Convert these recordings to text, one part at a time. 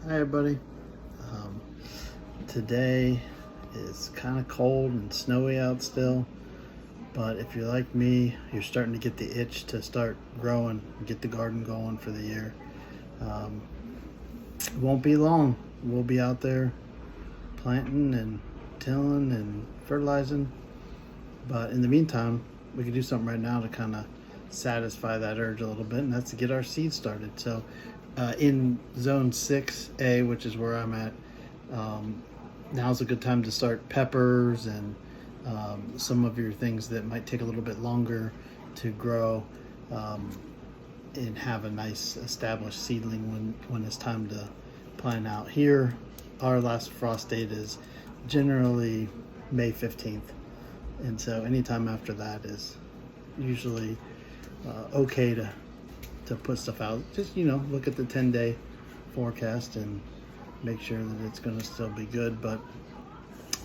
Hi everybody. Um, Today is kind of cold and snowy out still, but if you're like me, you're starting to get the itch to start growing, get the garden going for the year. Um, it won't be long. We'll be out there planting and tilling and fertilizing, but in the meantime, we can do something right now to kind of satisfy that urge a little bit, and that's to get our seeds started. So in zone 6A, which is where I'm at, now's a good time to start peppers and some of your things that might take a little bit longer to grow, um, and have a nice established seedling when it's time to plant out. Here, our last frost date is generally May 15th. And so anytime after that is usually okay to put stuff out. Just, look at the 10-day forecast and make sure that it's going to still be good. But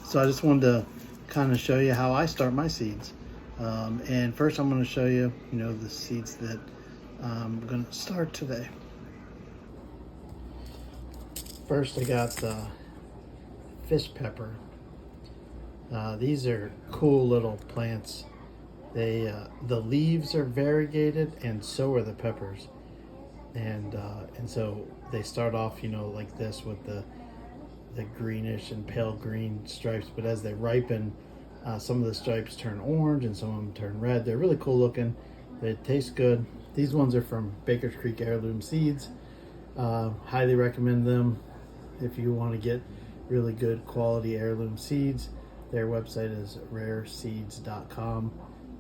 so I just wanted to kind of show you how I start my seeds. And first I'm going to show you, the seeds that I'm going to start today. First I got the fish pepper. These are cool little plants. The leaves are variegated, and so are the peppers. And so they start off, like this with the greenish and pale green stripes. But as they ripen, some of the stripes turn orange and some of them turn red. They're really cool looking. They taste good. These ones are from Baker's Creek Heirloom Seeds. Highly recommend them if you want to get really good quality heirloom seeds. Their website is rareseeds.com,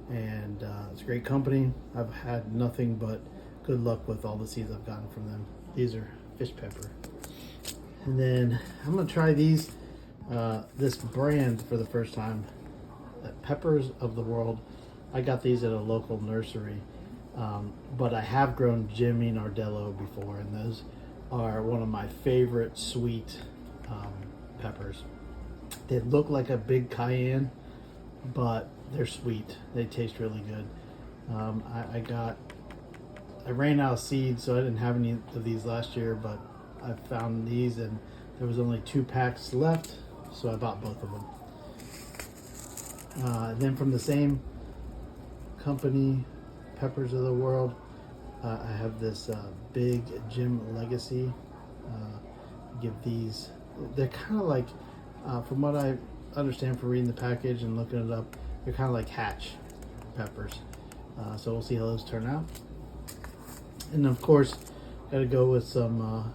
and it's a great company. I've had nothing but good luck with all the seeds I've gotten from them. These are fish pepper. And then I'm gonna try these, this brand for the first time, Peppers of the World. I got these at a local nursery, but I have grown Jimmy Nardello before, and those are one of my favorite sweet peppers. They look like a big cayenne, but they're sweet. They taste really good. I ran out of seeds, so I didn't have any of these last year, but I found these and there was only 2 packs left, so I bought both of them. Then from the same company, Peppers of the World, I have this big Jim Legacy. Give these, they're kind of like, from what I understand from reading the package and looking it up, they're kind of like Hatch peppers. So we'll see how those turn out. And of course, got to go with some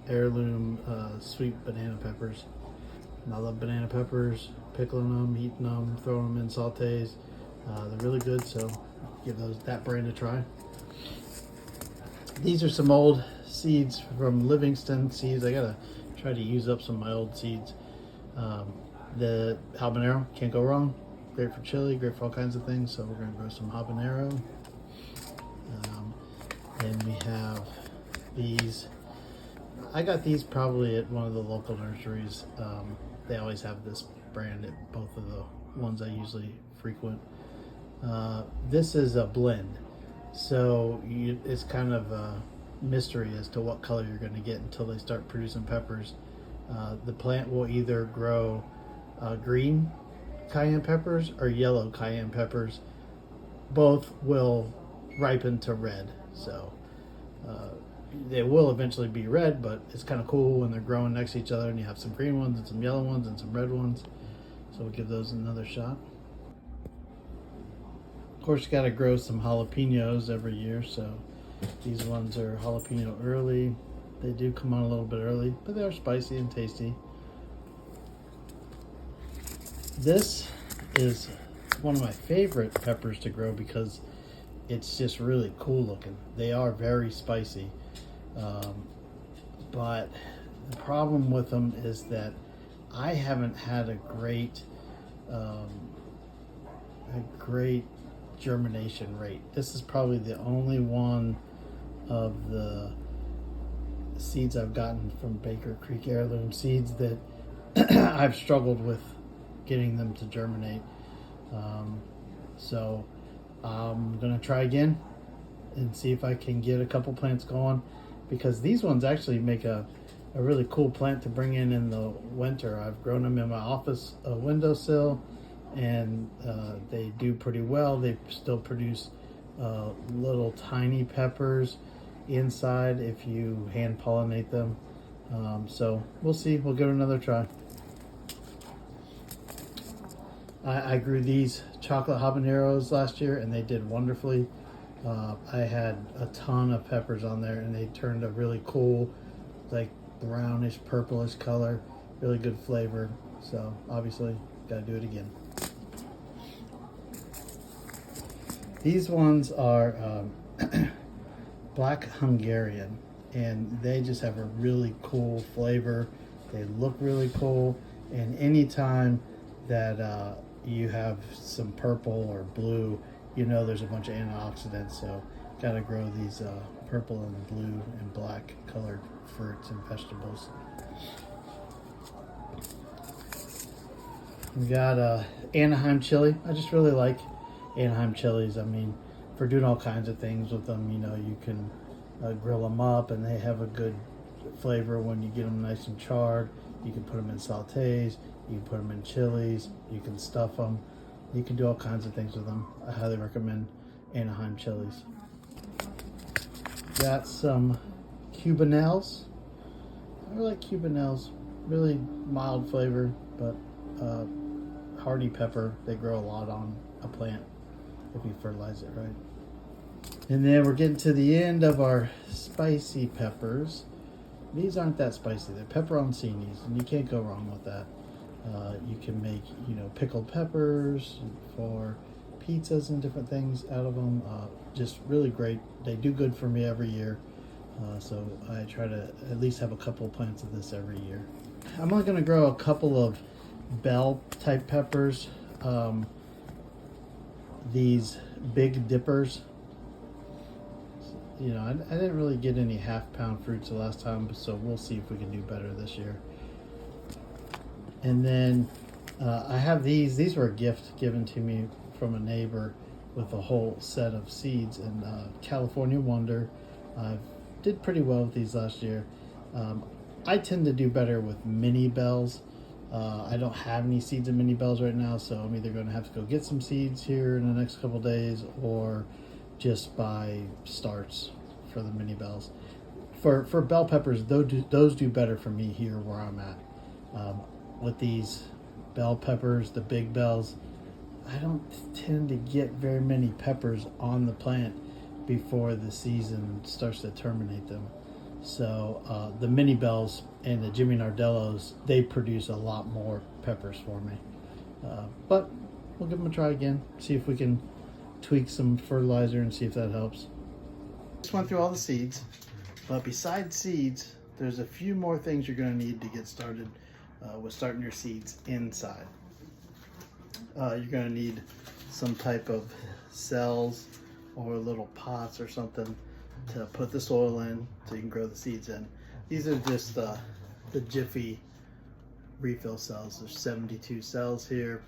heirloom sweet banana peppers. And I love banana peppers, pickling them, eating them, throwing them in sautés. They're really good, so give that brand a try. These are some old seeds from Livingston Seeds. I gotta try to use up some of my old seeds. The habanero, can't go wrong. Great for chili, great for all kinds of things. So we're gonna grow some habanero. And we have these. I got these probably at one of the local nurseries. They always have this brand at both of the ones I usually frequent. This is a blend, so it's kind of a mystery as to what color you're going to get until they start producing peppers. The plant will either grow green cayenne peppers or yellow cayenne peppers. Both will ripen to red, so they will eventually be red, but it's kind of cool when they're growing next to each other and you have some green ones and some yellow ones and some red ones. So we'll give those another shot. Of course, you got to grow some jalapenos every year, so these ones are jalapeno early. They do come on a little bit early, but they are spicy and tasty. This is one of my favorite peppers to grow because it's just really cool looking. They are very spicy, but the problem with them is that I haven't had a great germination rate. This is probably the only one of the seeds I've gotten from Baker Creek Heirloom Seeds that I've struggled with getting them to germinate. So I'm gonna try again and see if I can get a couple plants going, because these ones actually make a a really cool plant to bring in the winter. I've grown them in my office windowsill, and they do pretty well. They still produce little tiny peppers inside if you hand pollinate them. So we'll see. We'll give it another try. I grew these chocolate habaneros last year, and they did wonderfully. I had a ton of peppers on there, and they turned a really cool, like brownish, purplish color. Really good flavor. So obviously, gotta do it again. These ones are Black Hungarian, and they just have a really cool flavor. They look really cool, and anytime that you have some purple or blue, you know there's a bunch of antioxidants. So gotta grow these purple and blue and black colored fruits and vegetables. We got Anaheim chili. I just really like Anaheim chilies. I mean, for doing all kinds of things with them, you know, you can grill them up, and they have a good flavor when you get them nice and charred. You can put them in sautés, you can put them in chilies, you can stuff them, you can do all kinds of things with them. I highly recommend Anaheim chilies. Got some Cubanelles. I really like Cubanelles. Really mild flavor, but hardy pepper. They grow a lot on a plant if you fertilize it right. And then we're getting to the end of our spicy peppers. These aren't that spicy. They're pepperoncinis, and you can't go wrong with that. You can make, you know, pickled peppers for pizzas and different things out of them. Just really great. They do good for me every year. So I try to at least have a couple of plants of this every year. I'm only going to grow a couple of bell type peppers. These big dippers. You know, I didn't really get any half-pound fruits the last time, so we'll see if we can do better this year. And then I have these. These were a gift given to me from a neighbor with a whole set of seeds. And California Wonder. I did pretty well with these last year. I tend to do better with mini bells. I don't have any seeds of mini bells right now, so I'm either going to have to go get some seeds here in the next couple days, or just buy starts for the mini bells. For bell peppers, those do better for me here where I'm at. With these bell peppers, the big bells, I don't tend to get very many peppers on the plant before the season starts to terminate them. So the mini bells and the Jimmy Nardellos, they produce a lot more peppers for me. But we'll give them a try again, see if we can tweak some fertilizer and see if that helps. Just went through all the seeds, but besides seeds, there's a few more things you're going to need to get started with starting your seeds inside. You're going to need some type of cells or little pots or something to put the soil in so you can grow the seeds in. These are just the Jiffy refill cells. There's 72 cells here.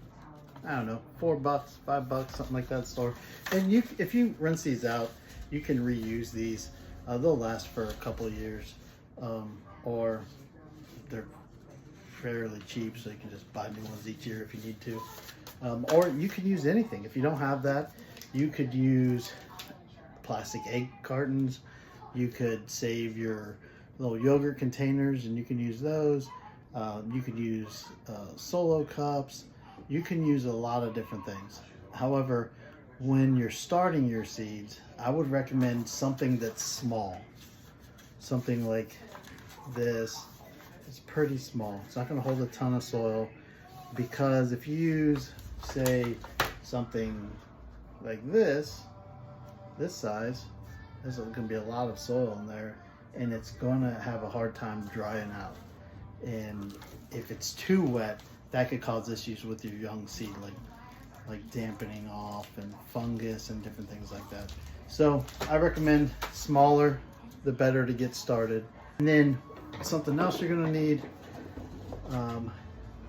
I don't know, $4, $5, something like that store. And if you rinse these out, you can reuse these. They'll last for a couple of years, or they're fairly cheap, so you can just buy new ones each year if you need to. Or you can use anything. If you don't have that, you could use plastic egg cartons. You could save your little yogurt containers, and you can use those. You could use solo cups. You can use a lot of different things. However, when you're starting your seeds, I would recommend something that's small. Something like this. It's pretty small. It's not going to hold a ton of soil, because if you use, say, something like this size, there's going to be a lot of soil in there, and it's going to have a hard time drying out. And if it's too wet, that could cause issues with your young seedling, like dampening off and fungus and different things like that. So I recommend smaller, the better to get started. And then something else you're gonna need,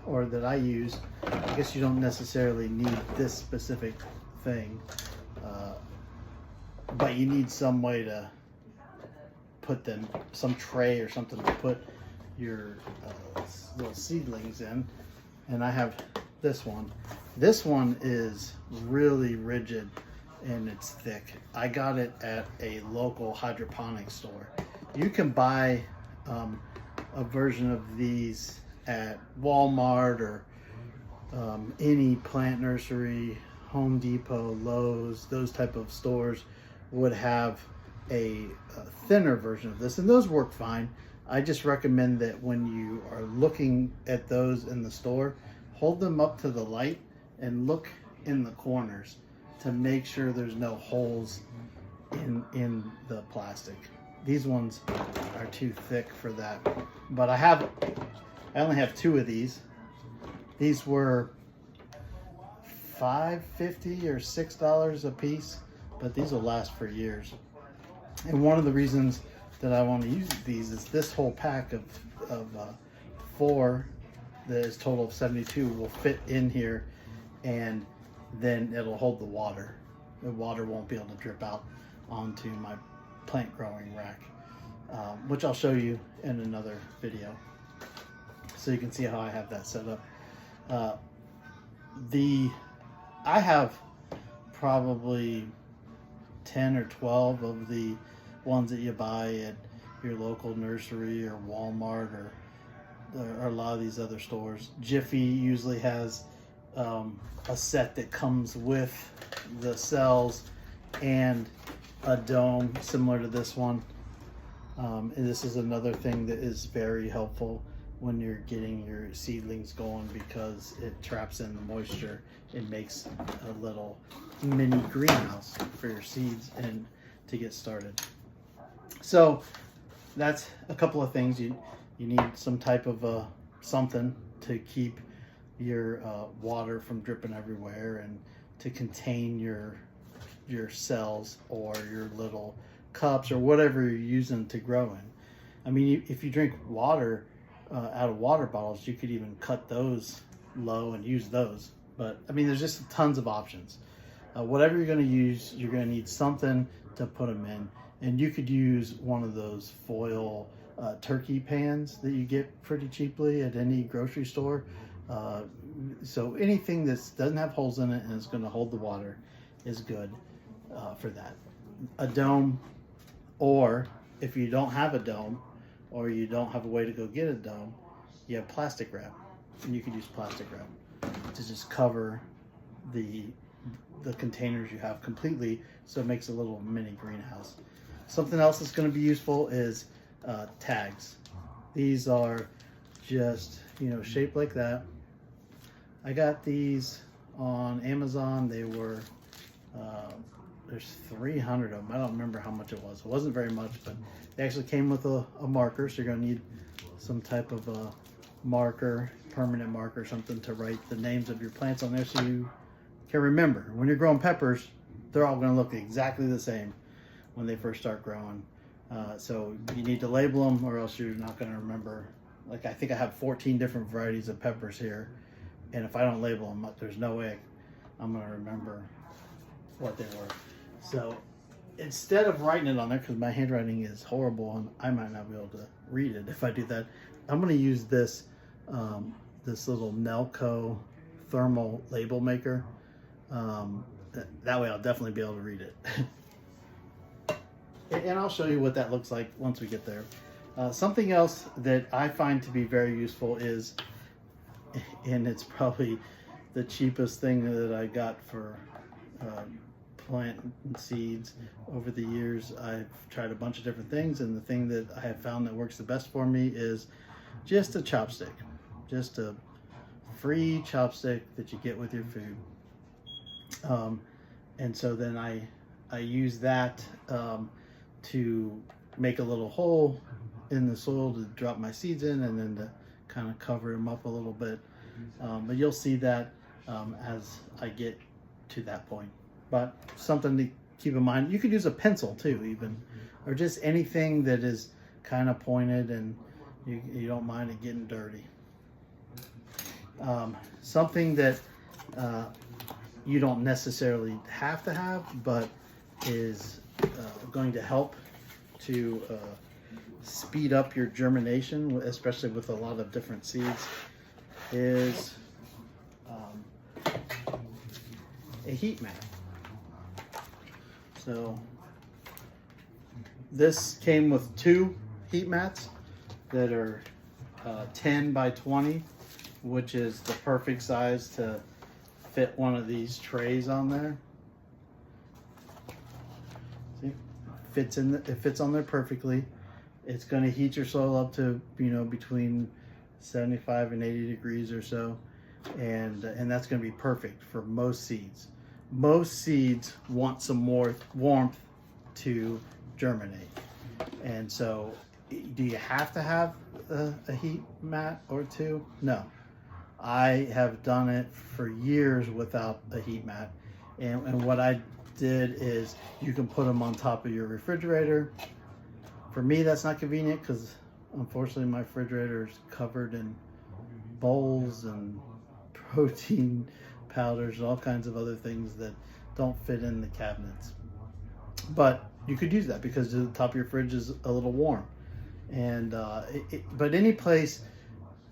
or that I use, I guess you don't necessarily need this specific thing, but you need some way to put them, some tray or something to put your little seedlings in. And I have this one. This one is really rigid and it's thick. I got it at a local hydroponics store. You can buy a version of these at Walmart or any plant nursery, Home Depot, Lowe's, those type of stores would have a thinner version of this, and those work fine. I just recommend that when you are looking at those in the store, hold them up to the light and look in the corners to make sure there's no holes in the plastic. These ones are too thick for that, but I only have 2 of these. These were $5.50 or $6 a piece, but these will last for years. And one of the reasons that I want to use these is this whole pack of 4 that is total of 72 will fit in here, and then it'll hold the water. The water won't be able to drip out onto my plant growing rack, which I'll show you in another video so you can see how I have that set up. I have probably 10 or 12 of the ones that you buy at your local nursery or Walmart or a lot of these other stores. Jiffy usually has a set that comes with the cells and a dome similar to this one. And this is another thing that is very helpful when you're getting your seedlings going, because it traps in the moisture. It makes a little mini greenhouse for your seeds and to get started. So that's a couple of things. You need some type of something to keep your water from dripping everywhere and to contain your cells or your little cups or whatever you're using to grow in. I mean, if you drink water out of water bottles, you could even cut those low and use those. But I mean, there's just tons of options. Whatever you're going to use, you're going to need something to put them in. And you could use one of those foil turkey pans that you get pretty cheaply at any grocery store. So anything that doesn't have holes in it and is going to hold the water is good for that. A dome, or if you don't have a dome or you don't have a way to go get a dome, you have plastic wrap, and you can use plastic wrap to just cover the containers you have completely, so it makes a little mini greenhouse. Something else that's going to be useful is tags. These are just, shaped like that. I got these on Amazon. They were there's 300 of them. I don't remember how much it was. It wasn't very much, but they actually came with a marker, so you're going to need some type of a marker, permanent marker, something to write the names of your plants on there so you can remember. When you're growing peppers, they're all going to look exactly the same when they first start growing. So you need to label them, or else you're not going to remember. Like, I think I have 14 different varieties of peppers here, and if I don't label them, there's no way I'm going to remember what they were. So instead of writing it on there, because my handwriting is horrible and I might not be able to read it if I do that, I'm going to use this this little Nelco thermal label maker. That way I'll definitely be able to read it. And I'll show you what that looks like once we get there. Something else that I find to be very useful is, and it's probably the cheapest thing that I got for plant and seeds over the years. I've tried a bunch of different things, and the thing that I have found that works the best for me is just a chopstick. Just a free chopstick that you get with your food. And so then I use that to make a little hole in the soil to drop my seeds in, and then to kind of cover them up a little bit. But you'll see that as I get to that point. But something to keep in mind, you could use a pencil too, even, or just anything that is kind of pointed and you don't mind it getting dirty. Something that you don't necessarily have to have, but is going to help to speed up your germination, especially with a lot of different seeds, is a heat mat. So this came with 2 heat mats that are 10 by 20, which is the perfect size to fit one of these trays on there. See, it fits on there perfectly. It's going to heat your soil up to, you know, between 75 and 80 degrees or so, and that's going to be perfect for most seeds. Most seeds want some more warmth to germinate, and so do you have to have a heat mat or 2? No. I have done it for years without a heat mat, and what I did is you can put them on top of your refrigerator. For me, that's not convenient because unfortunately my refrigerator is covered in bowls and protein powders and all kinds of other things that don't fit in the cabinets. But you could use that because the top of your fridge is a little warm. And but any place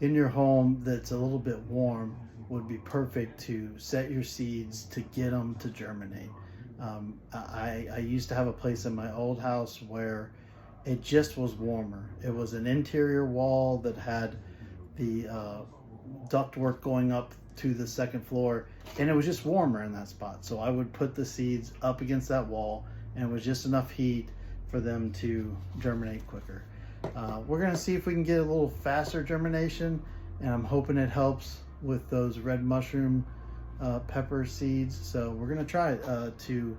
in your home that's a little bit warm would be perfect to set your seeds to get them to germinate. I used to have a place in my old house where it just was warmer. It was an interior wall that had the ductwork going up to the 2nd floor, and it was just warmer in that spot. So I would put the seeds up against that wall, and it was just enough heat for them to germinate quicker. We're gonna see if we can get a little faster germination, and I'm hoping it helps with those red mushroom pepper seeds. So we're gonna try to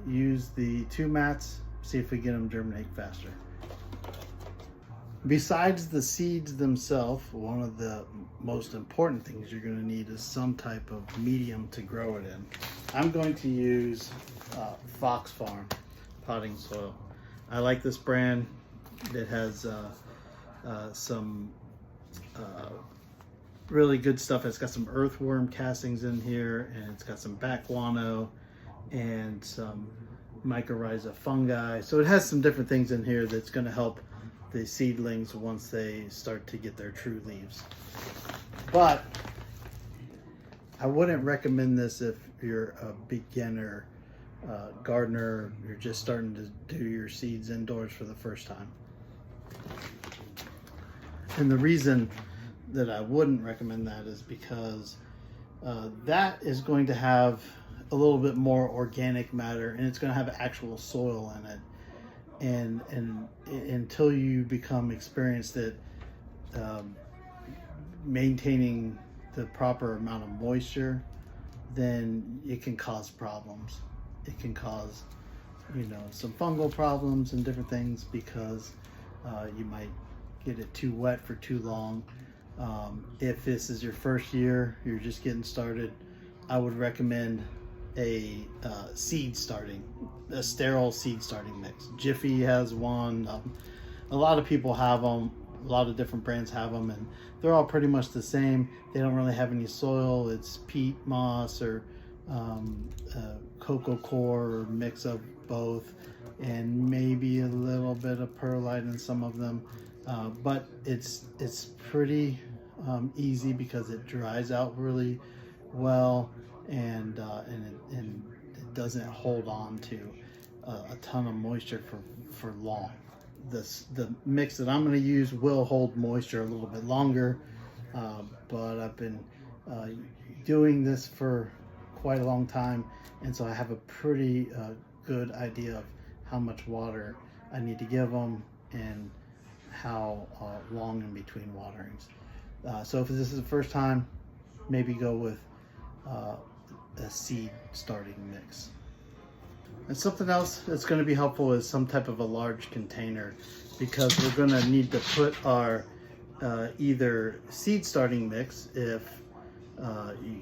use the 2 mats, see if we get them germinate faster. Besides the seeds themselves, one of the most important things you're going to need is some type of medium to grow it in. I'm going to use Fox Farm potting soil. I like this brand. It has some really good stuff. It's got some earthworm castings in here, and it's got some bat guano and some mycorrhiza fungi. So it has some different things in here that's going to help the seedlings once they start to get their true leaves. But I wouldn't recommend this if you're a beginner gardener, you're just starting to do your seeds indoors for the first time. And the reason that I wouldn't recommend that is because that is going to have a little bit more organic matter, and it's going to have actual soil in it. And until you become experienced at maintaining the proper amount of moisture, then it can cause problems. It can cause, you know, some fungal problems and different things because you might get it too wet for too long. If this is your first year, you're just getting started, I would recommend a sterile seed starting mix. Jiffy has one. A lot of people have them. A lot of different brands have them, and they're all pretty much the same. They don't really have any soil. It's peat moss or cocoa coir or mix of both, and maybe a little bit of perlite in some of them. But it's pretty easy because it dries out really well, and it doesn't hold on to a ton of moisture for long. The mix that I'm going to use will hold moisture a little bit longer, but I've been doing this for quite a long time, and so I have a pretty good idea of how much water I need to give them and how long in between waterings. So if this is the first time, maybe go with a seed starting mix. And something else that's going to be helpful is some type of a large container, because we're going to need to put our either seed starting mix if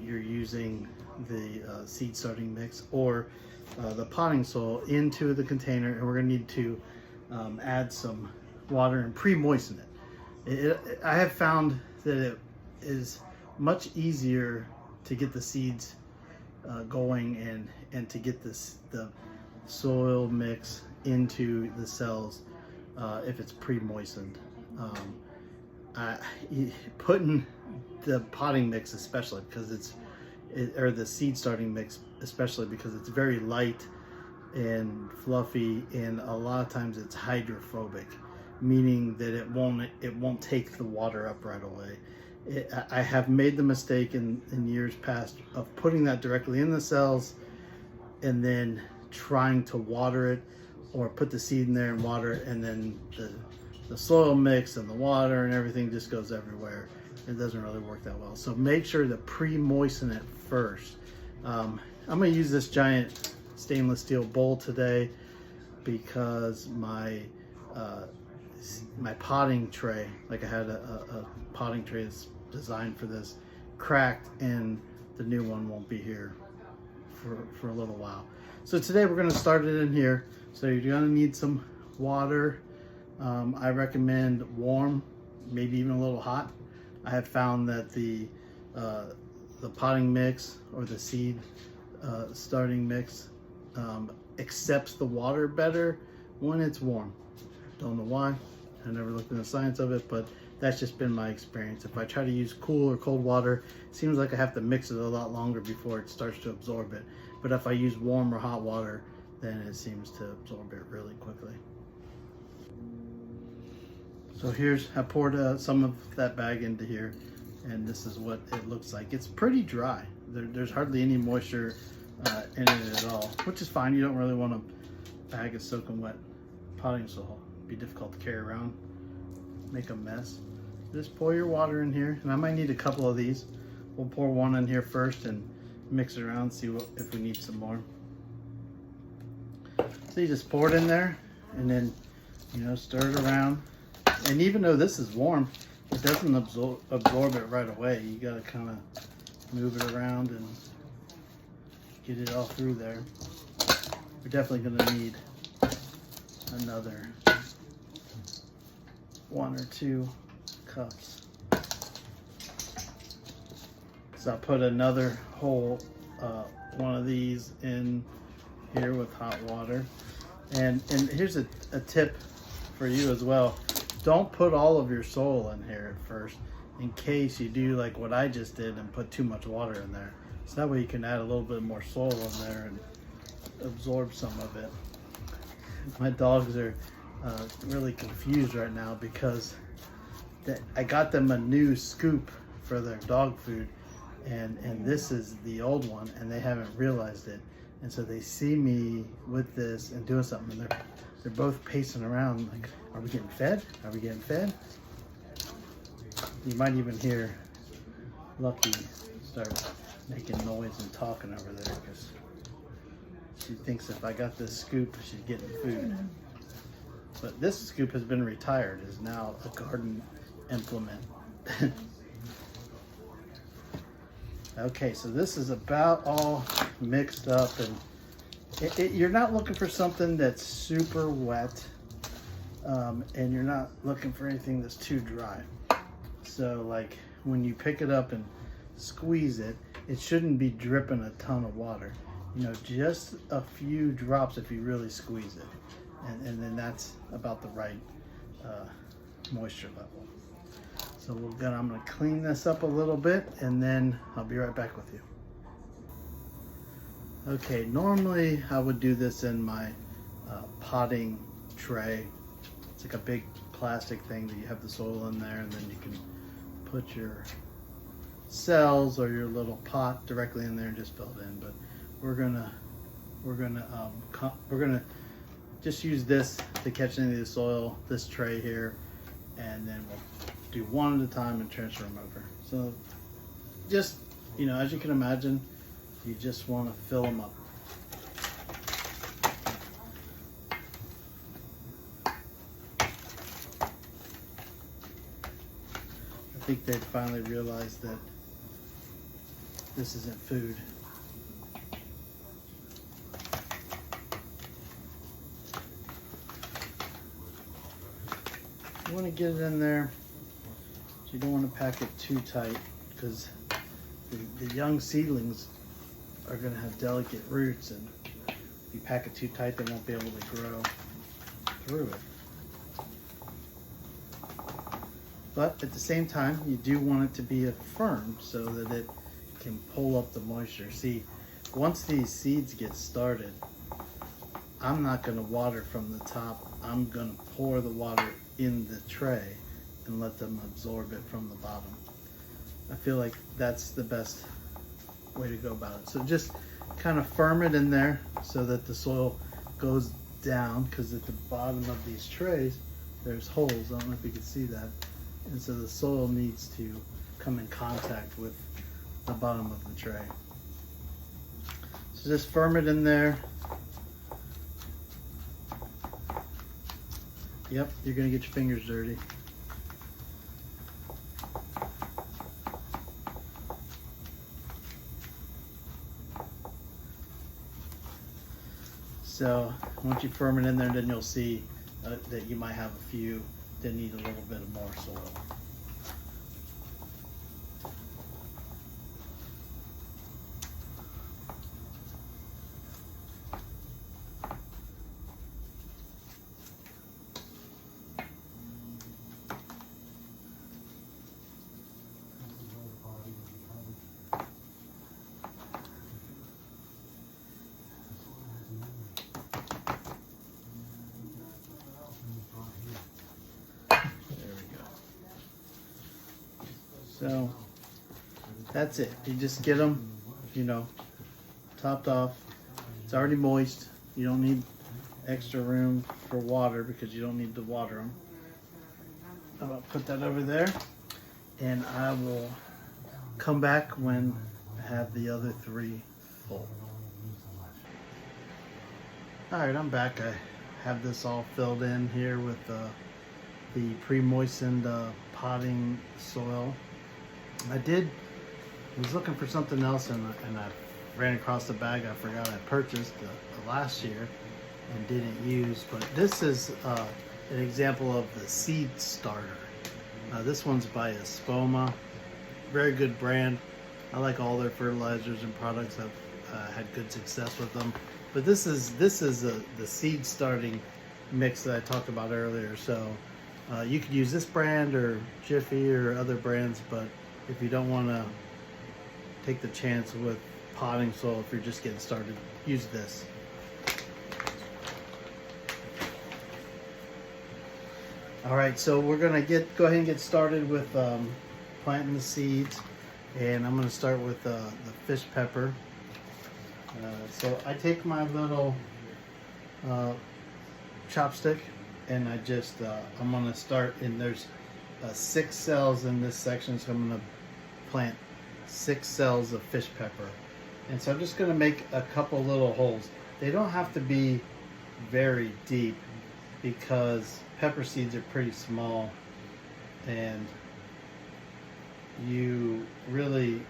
you're using the seed starting mix, or the potting soil into the container, and we're going to need to add some water and pre-moisten it. I have found that it is much easier to get the seeds going and to get the soil mix into the cells if it's pre-moistened. Putting the potting mix, especially because or the seed starting mix, especially because it's very light and fluffy, and a lot of times it's hydrophobic, meaning that it won't take the water up right away. I have made the mistake in years past of putting that directly in the cells and then trying to water it, or put the seed in there and water it, and then the soil mix and the water and everything just goes everywhere. It doesn't really work that well. So make sure to pre-moisten it first. I'm gonna use this giant stainless steel bowl today because my potting tray, like I had a potting tray that's designed for this, cracked, and the new one won't be here for a little while. So today we're gonna start it in here. So you're gonna need some water. I recommend warm, maybe even a little hot. I have found that the potting mix or the seed starting mix accepts the water better when it's warm. Don't know why. I never looked into the science of it, but that's just been my experience. If I try to use cool or cold water, it seems like I have to mix it a lot longer before it starts to absorb it. But if I use warm or hot water, then it seems to absorb it really quickly. So I poured some of that bag into here, and this is what it looks like. It's pretty dry. There's hardly any moisture in it at all, which is fine. You don't really want a bag of soaking wet potting soil. It'd be difficult to carry around, make a mess. Just pour your water in here, and I might need a couple of these. We'll pour one in here first and mix it around, see if we need some more. So you just pour it in there, and then stir it around. And even though this is warm, it doesn't absorb it right away. You gotta kind of move it around and get it all through there. We're definitely gonna need another 1 or 2 cups. So I'll put another whole one of these in here with hot water. And here's a tip for you as well. Don't put all of your soil in here at first, in case you do like what I just did and put too much water in there. So that way you can add a little bit more soil in there and absorb some of it. My dogs are really confused right now because I got them a new scoop for their dog food, and this is the old one, and they haven't realized it. And so they see me with this and doing something, and they're both pacing around like, are we getting fed? Are we getting fed? You might even hear Lucky start making noise and talking over there because she thinks if I got this scoop, she's getting food. But this scoop has been retired, is now a garden implement. Okay, so this is about all mixed up, and you're not looking for something that's super wet, and you're not looking for anything that's too dry. So like when you pick it up and squeeze it, it shouldn't be dripping a ton of water. Just a few drops if you really squeeze it, and then that's about the right moisture level. So I'm going to clean this up a little bit, and then I'll be right back with you. Okay, normally I would do this in my potting tray. It's like a big plastic thing that you have the soil in there, and then you can put your cells or your little pot directly in there and just fill it in. But we're gonna just use this to catch any of the soil, this tray here, and then we'll do one at a time and transfer them over. So just, as you can imagine, you just want to fill them up. I think they finally realized that this isn't food. You want to get it in there. You don't want to pack it too tight because the young seedlings are going to have delicate roots, and if you pack it too tight, they won't be able to grow through it. But at the same time, you do want it to be firm so that it can pull up the moisture. See, once these seeds get started, I'm not going to water from the top. I'm going to pour the water in the tray and let them absorb it from the bottom. I feel like that's the best way to go about it. So just kind of firm it in there so that the soil goes down, because at the bottom of these trays there's holes. I don't know if you can see that. And so the soil needs to come in contact with the bottom of the tray. So just firm it in there. Yep, you're gonna get your fingers dirty. So once you firm it in there, then you'll see that you might have a few that need a little bit of more soil. So that's it. You just get them, you know, topped off. It's already moist. You don't need extra room for water because you don't need to water them. I'm gonna put that over there, and I will come back when I have the other 3 full. All right, I'm back. I have this all filled in here with the pre-moistened potting soil. I was looking for something else, and I ran across the bag I forgot I purchased last year and didn't use. But this is an example of the seed starter. This one's by Espoma, very good brand. I like all their fertilizers and products. I've had good success with them. But this is the seed starting mix that I talked about earlier. So you could use this brand or Jiffy or other brands, but if you don't want to take the chance with potting soil, if you're just getting started, use this. All right, so we're gonna go ahead and get started with planting the seeds, and I'm gonna start with the fish pepper. So I take my little chopstick, and I just I'm gonna start, and there's 6 cells in this section, so I'm gonna plant 6 cells of fish pepper. And so I'm just gonna make a couple little holes. They don't have to be very deep because pepper seeds are pretty small, and you really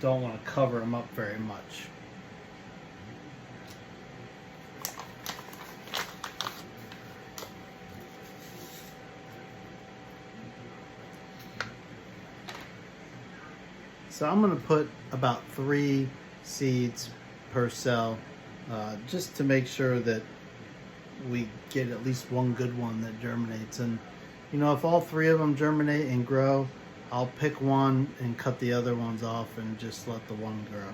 don't want to cover them up very much. So I'm going to put about 3 seeds per cell, just to make sure that we get at least one good one that germinates. And you know, if all 3 of them germinate and grow, I'll pick one and cut the other ones off and just let the one grow.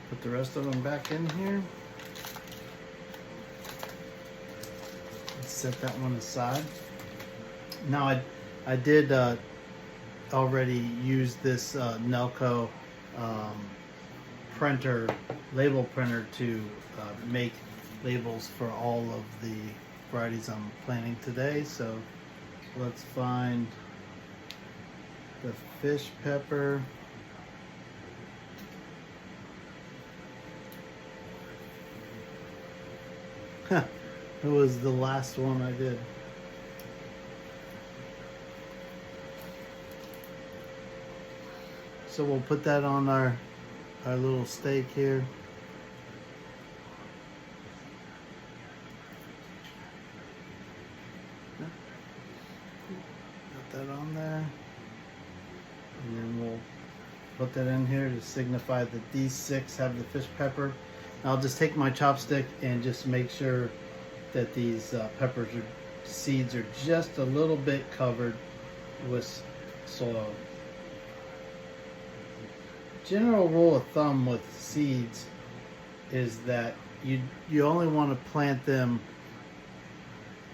Put the rest of them back in here. Let's set that one aside. Now I did already use this Nelco label printer to make labels for all of the varieties I'm planting today. So let's find the fish pepper. It was the last one I did. So we'll put that on our little steak here. Put that on there. And then we'll put that in here to signify that these 6 have the fish pepper. I'll just take my chopstick and just make sure that these seeds are just a little bit covered with soil. General rule of thumb with seeds is that you only want to plant them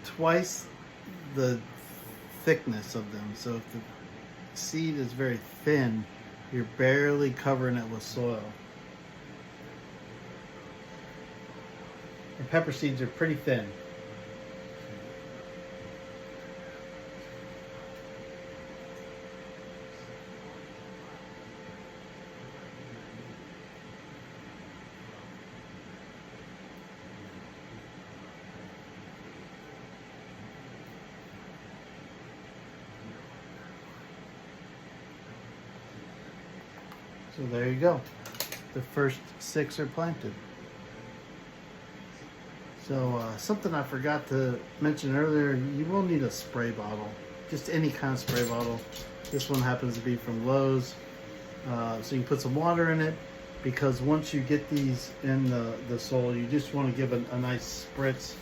twice the thickness of them. So if the seed is very thin, you're barely covering it with soil. And pepper seeds are pretty thin. So there you go. The first 6 are planted. So something I forgot to mention earlier, you will need a spray bottle. Just any kind of spray bottle. This one happens to be from Lowe's. So you can put some water in it, because once you get these in the soil, you just want to give a nice spritz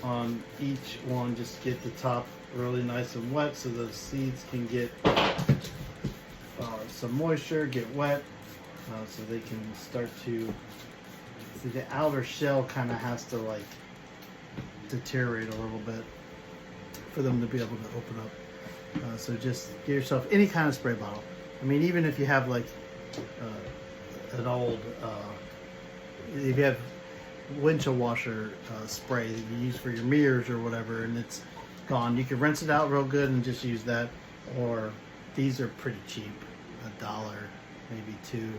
on each one. Just get the top really nice and wet so the seeds can get some moisture, get wet, so they can start to see the outer shell kind of has to like deteriorate a little bit for them to be able to open up. So just get yourself any kind of spray bottle. I mean, even if you have like an old, if you have windshield washer spray that you use for your mirrors or whatever, and it's gone, you can rinse it out real good and just use that. Or these are pretty cheap, $1, maybe $2,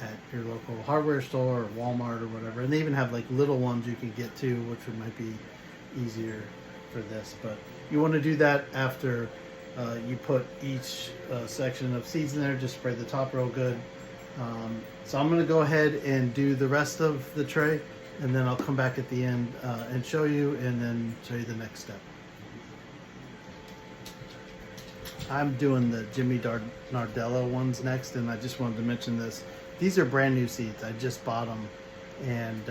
at your local hardware store or Walmart or whatever. And they even have like little ones you can get too, which might be easier for this. But you want to do that after you put each section of seeds in there. Just spray the top real good. So I'm going to go ahead and do the rest of the tray, and then I'll come back at the end and show you, and then show you the next step. I'm doing the Jimmy Nardello ones next, and I just wanted to mention this. These are brand new seeds. I just bought them, and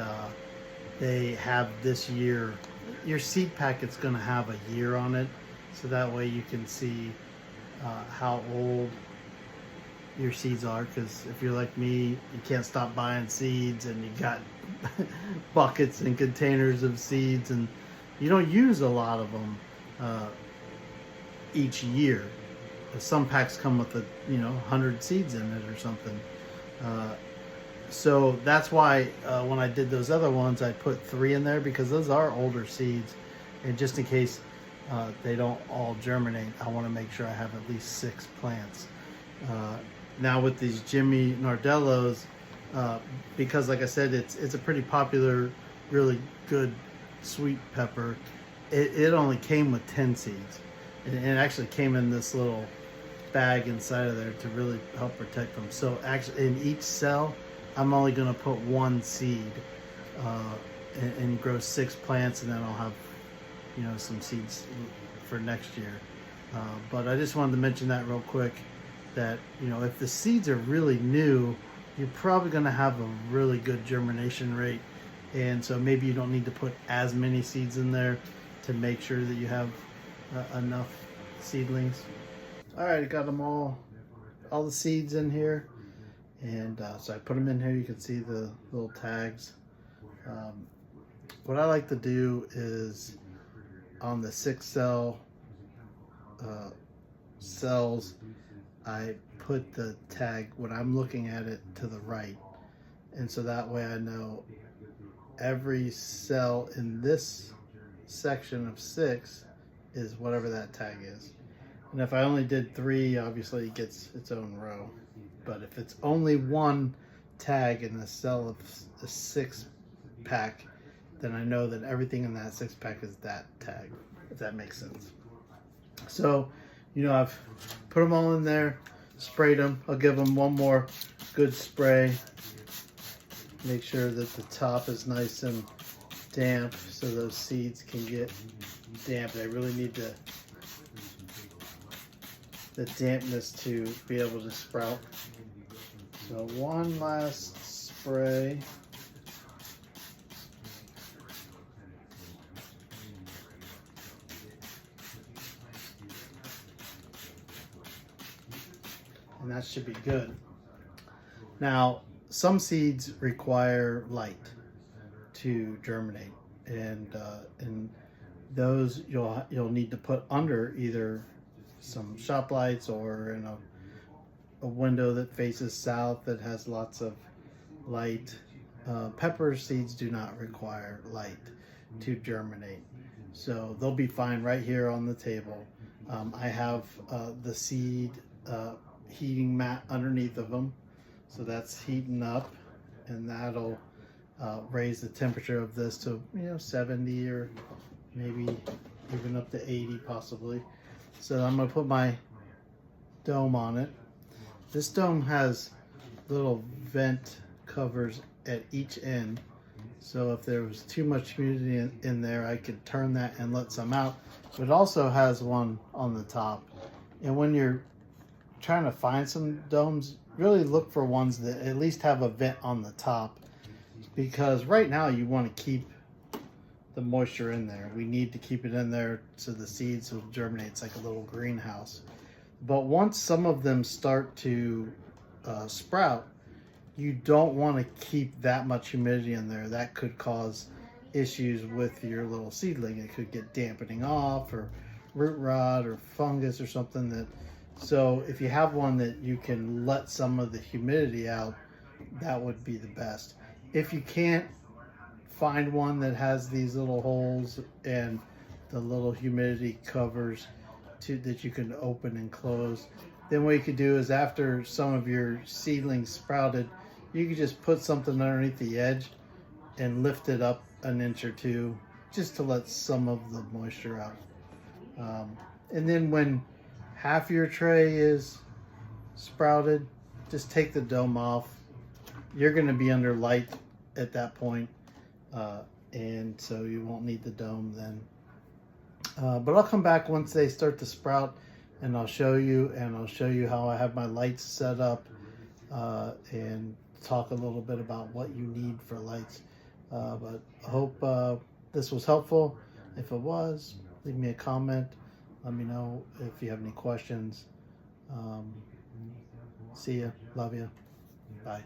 they have this year. Your seed packet's going to have a year on it, so that way you can see how old your seeds are. Because if you're like me, you can't stop buying seeds, and you got buckets and containers of seeds, and you don't use a lot of them each year. Some packs come with 100 seeds in it or something. So that's why when I did those other ones, I put 3 in there, because those are older seeds, and just in case they don't all germinate, I want to make sure I have at least 6 plants. Now with these Jimmy Nardellos, because like I said, it's a pretty popular, really good sweet pepper. It only came with 10 seeds, and it actually came in this little bag inside of there to really help protect them. So actually in each cell, I'm only going to put 1 seed and grow 6 plants, and then I'll have some seeds for next year. But I just wanted to mention that real quick, that if the seeds are really new, you're probably going to have a really good germination rate, and so maybe you don't need to put as many seeds in there to make sure that you have enough seedlings. All right, I got them all the seeds in here, and so I put them in here. You can see the little tags. What I like to do is on the 6 cell cells, I put the tag when I'm looking at it to the right, and so that way I know every cell in this section of 6 is whatever that tag is. And if I only did 3, obviously it gets its own row. But if it's only 1 tag in the cell of a 6 pack, then I know that everything in that 6-pack is that tag, if that makes sense. So, I've put them all in there, sprayed them. I'll give them one more good spray. Make sure that the top is nice and damp so those seeds can get damp. They really need the dampness to be able to sprout. So one last spray. And that should be good. Now, some seeds require light to germinate, and those you'll need to put under either some shop lights or in a window that faces south that has lots of light. Pepper seeds do not require light to germinate, so they'll be fine right here on the table. I have the seed heating mat underneath of them, so that's heating up, and that'll raise the temperature of this to 70 or maybe even up to 80 possibly. So I'm going to put my dome on it. This dome has little vent covers at each end, so if there was too much humidity in there, I could turn that and let some out. But it also has one on the top, and when you're trying to find some domes, really look for ones that at least have a vent on the top, because right now you want to keep the moisture in there. We need to keep it in there so the seeds will germinate. It's like a little greenhouse. But once some of them start to sprout, you don't want to keep that much humidity in there. That could cause issues with your little seedling. It could get dampening off, or root rot, or fungus, or something. So if you have one that you can let some of the humidity out, that would be the best. If you can't find one that has these little holes and the little humidity covers that you can open and close, then what you could do is, after some of your seedlings sprouted, you could just put something underneath the edge and lift it up an inch or two, just to let some of the moisture out. And then when half your tray is sprouted, just take the dome off. You're going to be under light at that point, and so you won't need the dome then. But I'll come back once they start to sprout, and I'll show you how I have my lights set up, and talk a little bit about what you need for lights. But I hope this was helpful. If it was, leave me a comment. Let me know if you have any questions. See ya. Love you. Bye.